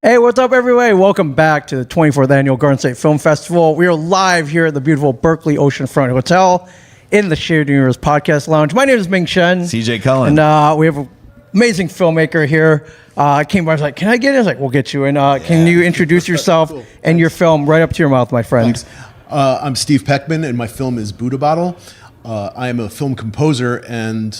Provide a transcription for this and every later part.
Hey, what's up, everybody? Welcome back to the 24th Annual Garden State Film Festival. We are live here at the beautiful Berkeley Oceanfront Hotel in the Shared Universe Podcast Lounge. My name is Ming Shen. CJ Cullen. And we have an amazing filmmaker here. I came by, I was like, can I get in? I was like, we'll get you in. Can you introduce yourself and your film right up to your mouth, my friend? Thanks. I'm Steve Peckman, and my film is Buddha Bottle. I am a film composer, and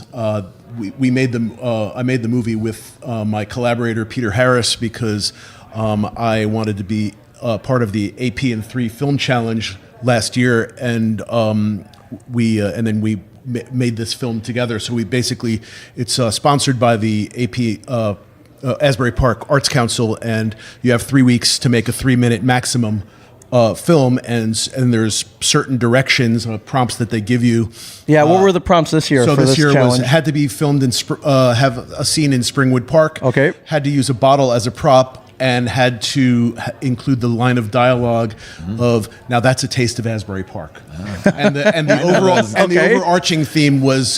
we made I made the movie with my collaborator Peter Harris because I wanted to be part of the AP&3 Film Challenge last year, and then we made this film together. So it's sponsored by the AP Asbury Park Arts Council, and you have 3 weeks to make a 3-minute maximum film, and there's certain directions, prompts that they give you. Yeah, what were the prompts this year? So for this year challenge? had to be filmed in have a scene in Springwood Park. Okay. Had to use a bottle as a prop, and had to include the line of dialogue of "Now that's a taste of Asbury Park," and the overarching theme was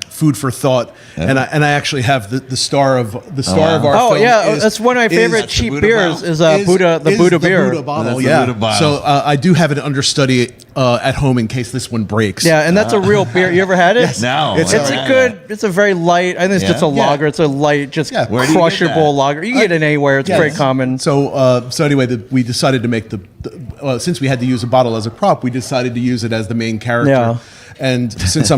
food for thought. And I actually have the star of our film. Oh yeah, that's one of my favorite cheap beers. Is Buddha beer. Buddha bottle, the Buddha bottle. So I do have an understudy at home in case this one breaks. Yeah, and that's a real beer. You ever had it? Yes. No. It's a good. It's a very light. I think it's just a lager. It's a light, just Where do you get crushable that? lager. You can get it anywhere. It's very common. So anyway, we decided to make since we had to use a bottle as a prop, we decided to use it as the main character. Yeah. And since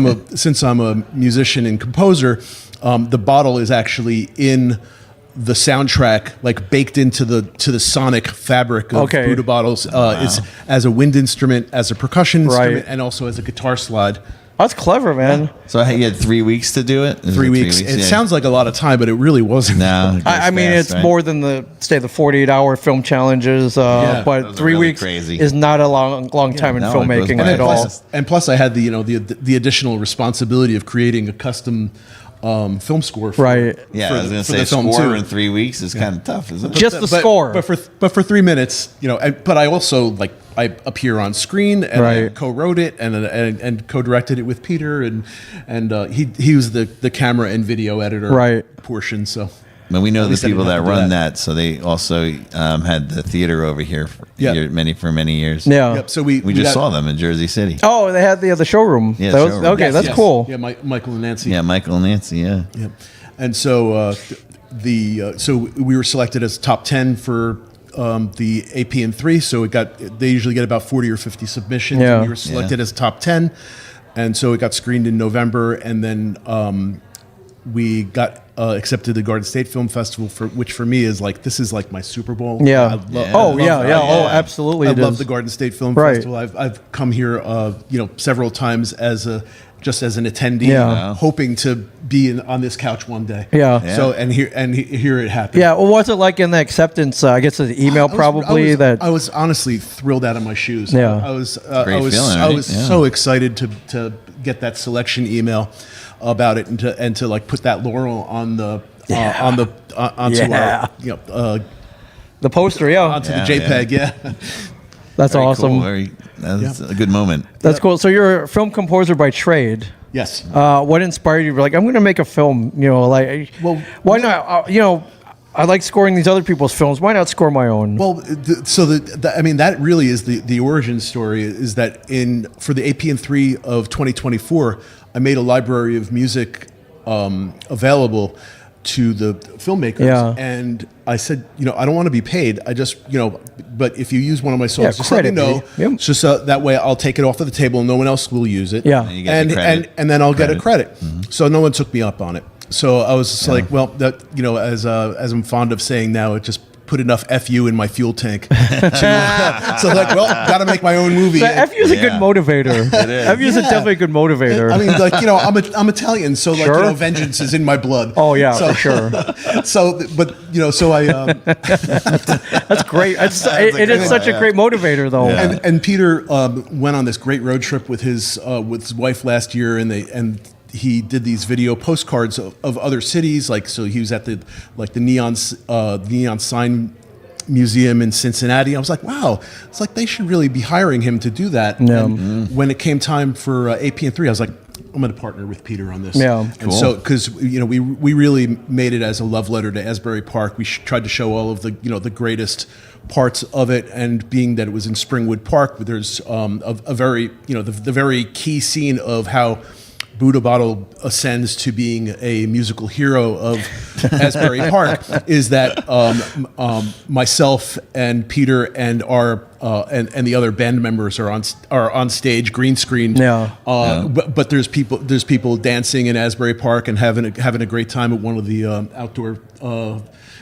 I'm a musician and composer, the bottle is actually in the soundtrack, like baked into the sonic fabric of Buddha bottles. It's as a wind instrument, as a percussion instrument, and also as a guitar slide. That's clever, man. Yeah. So you had 3 weeks to do it? 3 weeks. It sounds like a lot of time, but it really wasn't. No. I mean, it's more than the 48-hour film challenges, but those 3 are really weeks crazy. is not a long time in filmmaking at all. And plus, I had the additional responsibility of creating a custom film score. For, I was going to say film score too. in 3 weeks is kind of tough, isn't it? Just the score. But for 3 minutes, but I also I appear on screen, and I co-wrote it and co-directed it with Peter, and he was the camera and video editor portion. So. But we know the people that run that, so they also had the theater over here for many years. Yeah. Yep. So we just saw them in Jersey City. Oh, they had the showroom. Yeah, showroom. Okay, that's cool. Yeah, Michael and Nancy. Yeah, Michael and Nancy. Yeah. Yep. And so so we were selected as top 10 for the AP&3. So they usually get about 40 or 50 submissions. Yeah. And we were selected as top 10, and so it got screened in November, and then we got accepted to the Garden State Film Festival, which for me is this is my Super Bowl. Yeah. Absolutely. I love the Garden State Film Festival. I've come here, several times as an attendee, hoping to be on this couch one day. Yeah. So here it happened. Yeah. Well, what's it like in the acceptance? I guess the email I was honestly thrilled out of my shoes. Yeah. I was so excited to get that selection email about it, and to put that laurel onto our the poster, onto the JPEG. That's Very awesome. Cool. That's a good moment. That's cool. So you're a film composer by trade. Yes. What inspired you? I'm going to make a film. Why not? I like scoring these other people's films. Why not score my own? Well, that really is the origin story. Is that for the AP&3 of 2024, I made a library of music available to the filmmakers, and I said, I don't want to be paid. I just, but if you use one of my songs, just let me know. Yep. Just that way, I'll take it off of the table, and no one else will use it. Yeah, and then I'll get a credit. Mm-hmm. So no one took me up on it. So I was just like, well, that as I'm fond of saying now, it just put enough FU in my fuel tank. Got to make my own movie. FU is a good motivator. It is. FU is definitely a good motivator. I mean, I'm Italian, so vengeance is in my blood. Oh yeah, for sure. So I. That's great. It is such a great motivator, though. Yeah. And Peter went on this great road trip with his wife last year, and he did these video postcards of other cities. So he was at the neon sign museum in Cincinnati. I was like, wow, it's they should really be hiring him to do that. Yeah. And when it came time for AP&3, I was like, to partner with Peter on this. Yeah. And Cool. so because we really made it as a love letter to Asbury Park. We tried to show all of the the greatest parts of it, and being that it was in Springwood Park, there's a very the very key scene of how Buddha Bottle ascends to being a musical hero of Asbury Park is that myself and Peter and our and the other band members are on stage, green screen. Yeah. But there's people dancing in Asbury Park and having a great time at one of the outdoor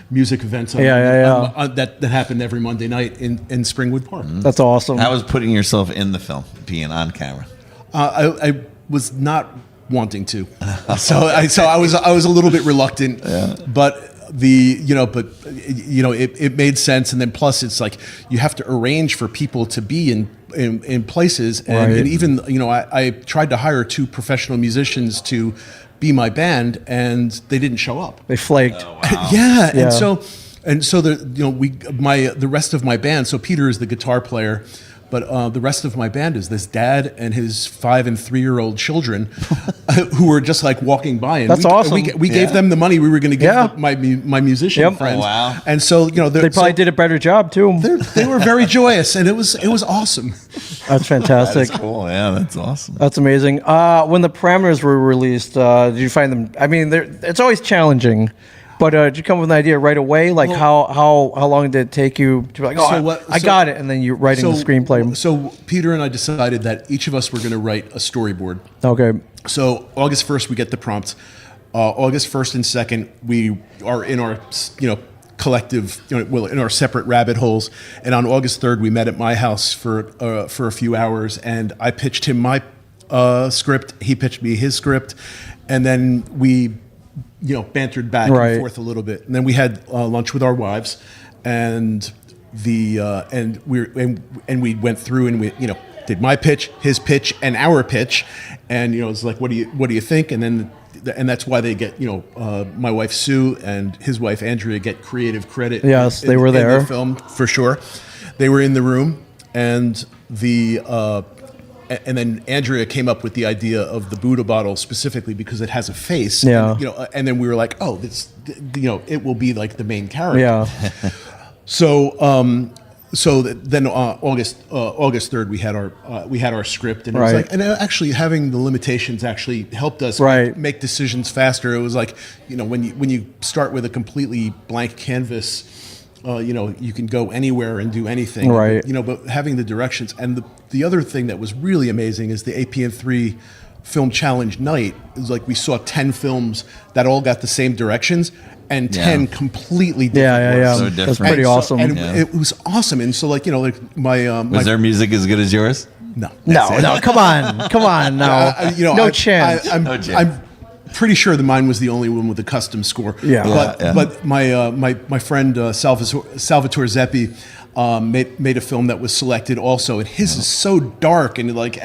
music events that happened every Monday night in Springwood Park. That's awesome. How was putting yourself in the film, being on camera? I was not wanting to, so I was a little bit reluctant, but it made sense, and then plus it's like you have to arrange for people to be in places, and even I tried to hire 2 professional musicians to be my band, and they didn't show up. They flaked. Oh, wow. Yeah, and so the rest of my band. So Peter is the guitar player, but the rest of my band is this dad and his 5 and 3-year-old children, who were just like walking by. And That's awesome. We gave them the money we were going to give my musician friends. Oh, wow. And so They probably did a better job too. They were very joyous, and it was awesome. That's fantastic. That's cool. Yeah, that's awesome. That's amazing. When the parameters were released, did you find them? I mean, it's always challenging, but did you come with an idea right away? Like how long did it take you to be like, I got it, and then you're writing the screenplay? So Peter and I decided that each of us were going to write a storyboard. Okay. So August 1st, we get the prompt. August 1st and 2nd, we are in our collective, in our separate rabbit holes. And on August 3rd, we met at my house for a few hours, and I pitched him my script. He pitched me his script, and then we bantered back and forth a little bit. And then we had lunch with our wives, and we went through and we did my pitch, his pitch, and our pitch, and it's like, what do you think? And that's why they get my wife Sue and his wife Andrea get creative credit. Yes, they were there in the film for sure. They were in the room, and and then Andrea came up with the idea of the Buddha bottle specifically because it has a face. Yeah. And then we were like, oh, this, it will be like the main character. Yeah. So then August 3rd we had our script, and it was like, and actually having the limitations actually helped us make decisions faster. It was like, when you start with a completely blank canvas, you can go anywhere and do anything. Right. But having the directions, and the other thing that was really amazing is the APN3 Film Challenge night. It was like we saw 10 films that all got the same directions, and 10 completely different works. So different. That's pretty awesome. And it was awesome. And so Was their music as good as yours? No. Come on, now. No chance. I'm pretty sure that mine was the only one with a custom score. But my friend Salvatore Zeppi made a film that was selected also, and his is so dark and and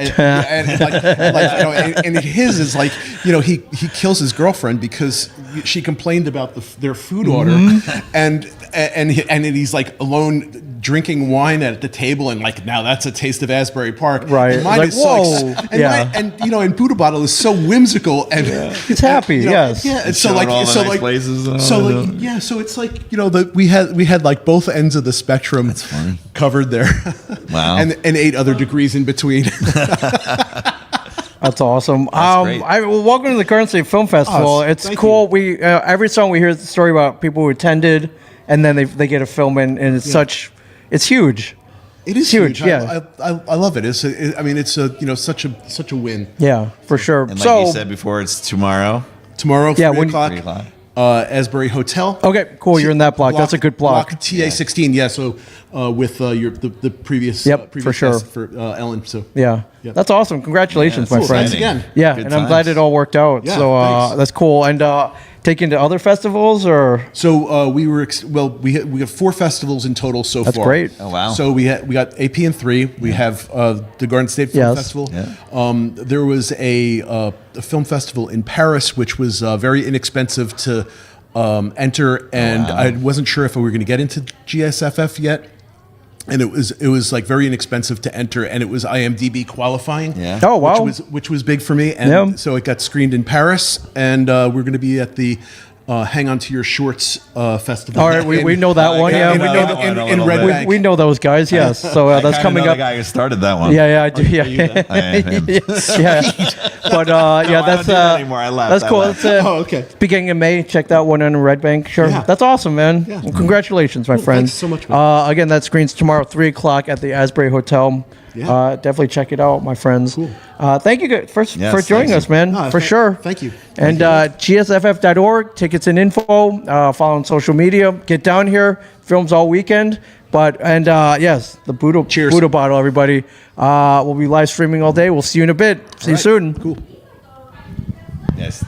his is like, he kills his girlfriend because she complained about their food order, and he's like alone drinking wine at the table, and like, now that's a taste of Asbury Park. Right. And mine like, is whoa. and Buddha Bottle is so whimsical and he's happy. Yes. Yeah. And so places. So it's like, we had like both ends of the spectrum. That's funny. Covered there. Wow. and 8 other degrees in between. That's awesome. Great. Welcome to the Garden State Film Festival. It's cool. We every song we hear the story about people who attended, and then they get a film, and it's huge. It is huge. Yeah, I love it. It's such a win. Yeah, for sure. And like you said before, it's tomorrow. Tomorrow, 3 o'clock. 3 o'clock. Asbury Hotel. Okay, cool. You're in that block. That's a good block. TA16. Yeah. So with the previous. Previous for sure. guest for Ellen. So yeah, that's awesome. Congratulations, my cool. friend. Thanks again. Yeah, Good and I'm glad it all worked out. Yeah, so that's cool. And taken to other festivals, or so we have 4 festivals in total so far. That's great. Oh wow. So we got APN3. We have the Garden State Film Festival. Yeah. There was a film festival in Paris, which was very inexpensive to enter, and I wasn't sure if we were going to get into GSFF yet. and it was like very inexpensive to enter, and it was IMDb qualifying. Yeah. Oh, wow. Which was big for me, and so it got screened in Paris, and we're going to be at the Hang On to Your Shorts festival. All right, we know that one. Yeah, in Red Bank. We know those guys. Yes, so that's coming up. The guy who started that one. Yeah, I do. Yeah, I am him. yeah. But that's anymore. I laughed. that's cool. It's, okay. Beginning of May. Check that one in Red Bank. Sure, Yeah. that's awesome, man. Yeah. Well, congratulations, my friend. Thanks so much, man. Again, that screens tomorrow, 3:00 at the Asbury Hotel. Yeah. Definitely check it out, my friends. Cool. Thank you for joining us, man. No, for sure. Thank you. And GSFF.org, tickets and info. Follow on social media. Get down here. Films all weekend. Yes, the Buddha bottle, everybody. We'll be live streaming all day. We'll see you in a bit. See you soon. Cool. Yes.